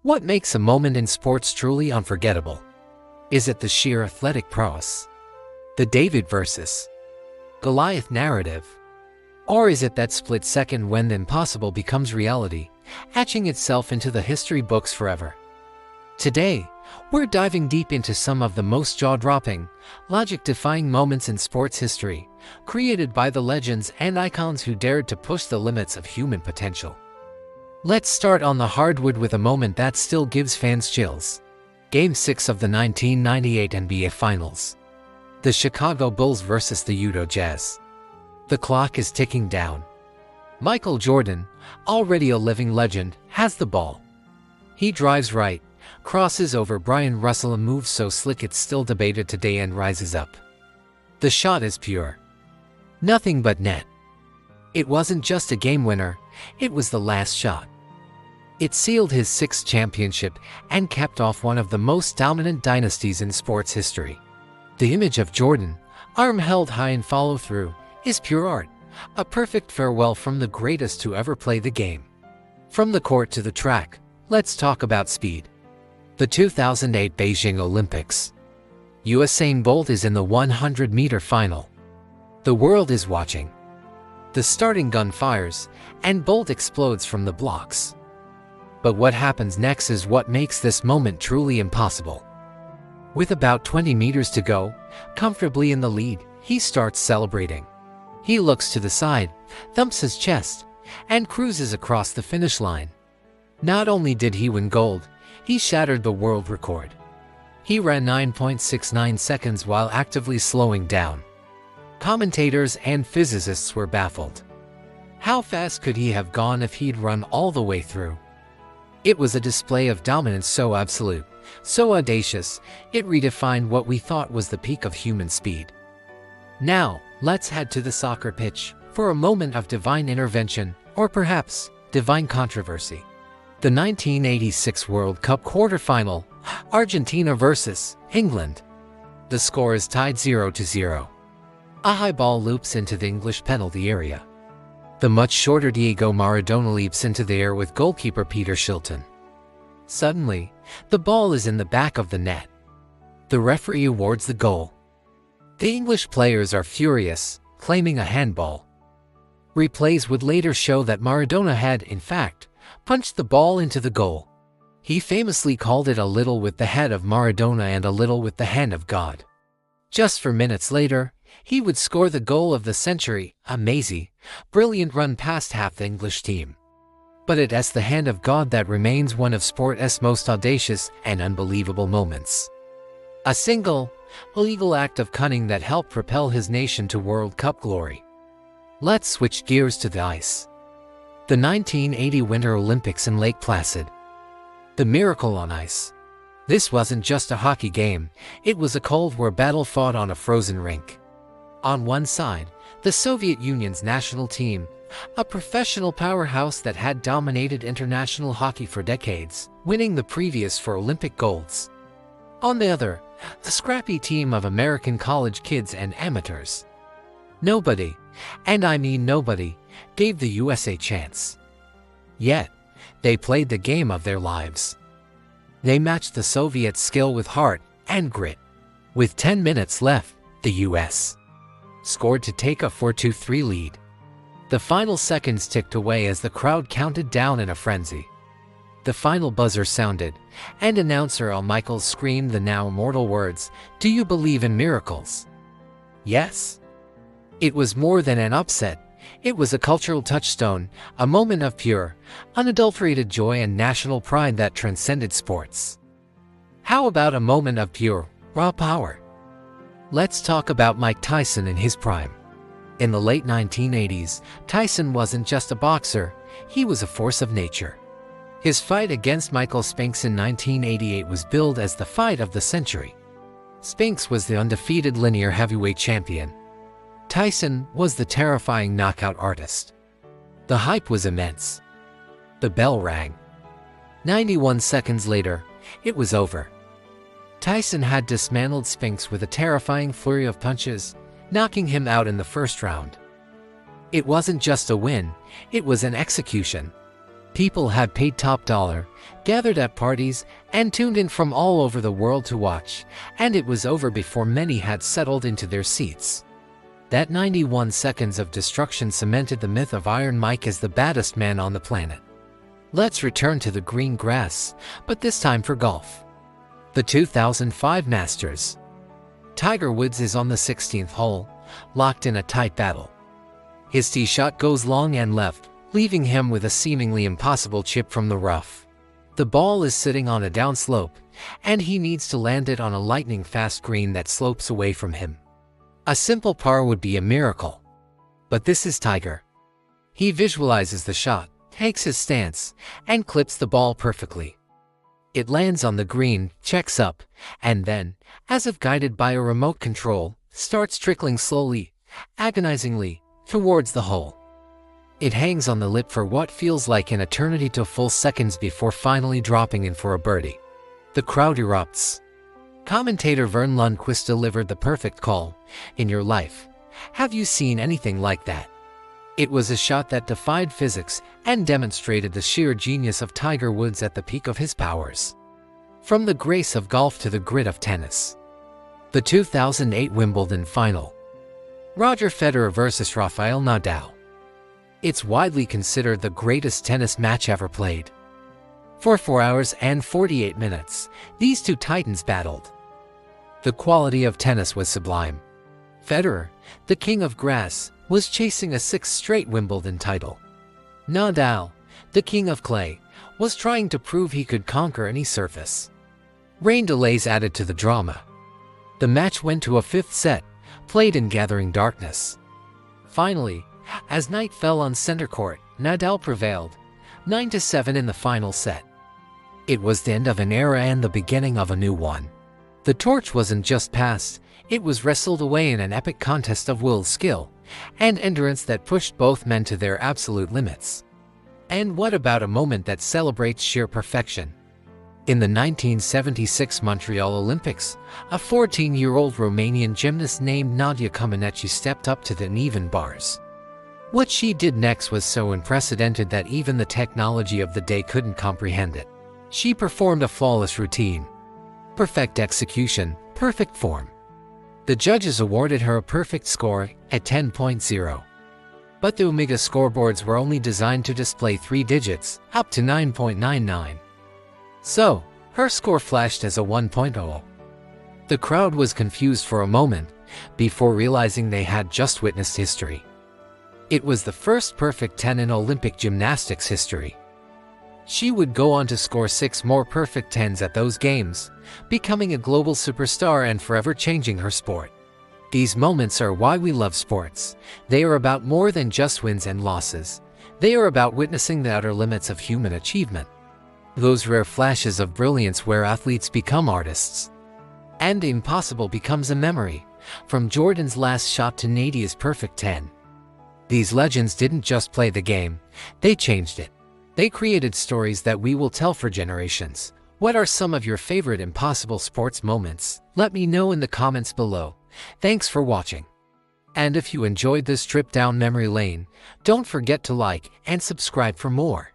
What makes a moment in sports truly unforgettable? Is it the sheer athletic prowess? The David versus Goliath narrative? Or is it that split second when the impossible becomes reality, etching itself into the history books forever? Today, we're diving deep into some of the most jaw-dropping, logic-defying moments in sports history, created by the legends and icons who dared to push the limits of human potential. Let's start on the hardwood with a moment that still gives fans chills. Game 6 of the 1998 NBA Finals. The Chicago Bulls versus the Utah Jazz. The clock is ticking down. Michael Jordan, already a living legend, has the ball. He drives right, crosses over Brian Russell, and moves so slick it's still debated today, and rises up. The shot is pure. Nothing but net. It wasn't just a game winner, it was the last shot. It sealed his sixth championship and capped off one of the most dominant dynasties in sports history. The image of Jordan, arm held high and follow through, is pure art, a perfect farewell from the greatest to ever play the game. From the court to the track, let's talk about speed. The 2008 Beijing Olympics. Usain Bolt is in the 100-meter final. The world is watching. The starting gun fires, and Bolt explodes from the blocks. But what happens next is what makes this moment truly impossible. With about 20 meters to go, comfortably in the lead, he starts celebrating. He looks to the side, thumps his chest, and cruises across the finish line. Not only did he win gold, he shattered the world record. He ran 9.69 seconds while actively slowing down. Commentators and physicists were baffled. How fast could he have gone if he'd run all the way through? It was a display of dominance so absolute, so audacious, it redefined what we thought was the peak of human speed. Now, let's head to the soccer pitch for a moment of divine intervention, or perhaps divine controversy. The 1986 World Cup quarterfinal, Argentina versus England. The score is tied 0-0. A high ball loops into the English penalty area. The much shorter Diego Maradona leaps into the air with goalkeeper Peter Shilton. Suddenly, the ball is in the back of the net. The referee awards the goal. The English players are furious, claiming a handball. Replays would later show that Maradona had, in fact, punched the ball into the goal. He famously called it a little with the head of Maradona and a little with the hand of God. Just 4 minutes later, he would score the goal of the century, a mazy, brilliant run past half the English team. But it's the hand of God that remains one of sport's most audacious and unbelievable moments. A single, illegal act of cunning that helped propel his nation to World Cup glory. Let's switch gears to the ice. The 1980 Winter Olympics in Lake Placid. The miracle on ice. This wasn't just a hockey game, it was a Cold War battle fought on a frozen rink. On one side, the Soviet Union's national team, a professional powerhouse that had dominated international hockey for decades, winning the previous 4 Olympic golds. On the other, the scrappy team of American college kids and amateurs. Nobody, and I mean nobody, gave the USA a chance. Yet, they played the game of their lives. They matched the Soviet skill with heart and grit. With 10 minutes left, the US scored to take a 4-3 lead. The final seconds ticked away as the crowd counted down in a frenzy. The final buzzer sounded, and announcer Al Michaels screamed the now immortal words, "Do you believe in miracles?" Yes. It was more than an upset. It was a cultural touchstone, a moment of pure, unadulterated joy and national pride that transcended sports. How about a moment of pure, raw power? Let's talk about Mike Tyson in his prime. In the late 1980s, Tyson wasn't just a boxer, he was a force of nature. His fight against Michael Spinks in 1988 was billed as the fight of the century. Spinks was the undefeated linear heavyweight champion. Tyson was the terrifying knockout artist. The hype was immense. The bell rang. 91 seconds later, it was over. Tyson had dismantled Spinks with a terrifying flurry of punches, knocking him out in the first round. It wasn't just a win, it was an execution. People had paid top dollar, gathered at parties, and tuned in from all over the world to watch, and it was over before many had settled into their seats. That 91 seconds of destruction cemented the myth of Iron Mike as the baddest man on the planet. Let's return to the green grass, but this time for golf. The 2005 Masters. Tiger Woods is on the 16th hole, locked in a tight battle. His tee shot goes long and left, leaving him with a seemingly impossible chip from the rough. The ball is sitting on a downslope, and he needs to land it on a lightning-fast green that slopes away from him. A simple par would be a miracle. But this is Tiger. He visualizes the shot, takes his stance, and clips the ball perfectly. It lands on the green, checks up, and then, as if guided by a remote control, starts trickling slowly, agonizingly, towards the hole. It hangs on the lip for what feels like an eternity to full seconds before finally dropping in for a birdie. The crowd erupts. Commentator Vern Lundquist delivered the perfect call. In your life, have you seen anything like that? It was a shot that defied physics and demonstrated the sheer genius of Tiger Woods at the peak of his powers. From the grace of golf to the grit of tennis. The 2008 Wimbledon Final. Roger Federer versus Rafael Nadal. It's widely considered the greatest tennis match ever played. For 4 hours and 48 minutes, these two titans battled. The quality of tennis was sublime. Federer, the king of grass, was chasing a 6th straight Wimbledon title. Nadal, the king of clay, was trying to prove he could conquer any surface. Rain delays added to the drama. The match went to a 5th set, played in gathering darkness. Finally, as night fell on center court, Nadal prevailed, 9-7 in the final set. It was the end of an era and the beginning of a new one. The torch wasn't just passed, it was wrestled away in an epic contest of will, skill, and endurance that pushed both men to their absolute limits. And what about a moment that celebrates sheer perfection? In the 1976 Montreal Olympics, a 14-year-old Romanian gymnast named Nadia Comaneci stepped up to the uneven bars. What she did next was so unprecedented that even the technology of the day couldn't comprehend it. She performed a flawless routine. Perfect execution, perfect form. The judges awarded her a perfect score at 10.0. But the Omega scoreboards were only designed to display 3 digits, up to 9.99. So, her score flashed as a 1.0. The crowd was confused for a moment, before realizing they had just witnessed history. It was the first perfect 10 in Olympic gymnastics history. She would go on to score 6 more perfect 10s at those games, becoming a global superstar and forever changing her sport. These moments are why we love sports. They are about more than just wins and losses. They are about witnessing the outer limits of human achievement. Those rare flashes of brilliance where athletes become artists. And the impossible becomes a memory, from Jordan's last shot to Nadia's perfect 10. These legends didn't just play the game, they changed it. They created stories that we will tell for generations. What are some of your favorite impossible sports moments? Let me know in the comments below. Thanks for watching. And if you enjoyed this trip down memory lane, don't forget to like and subscribe for more.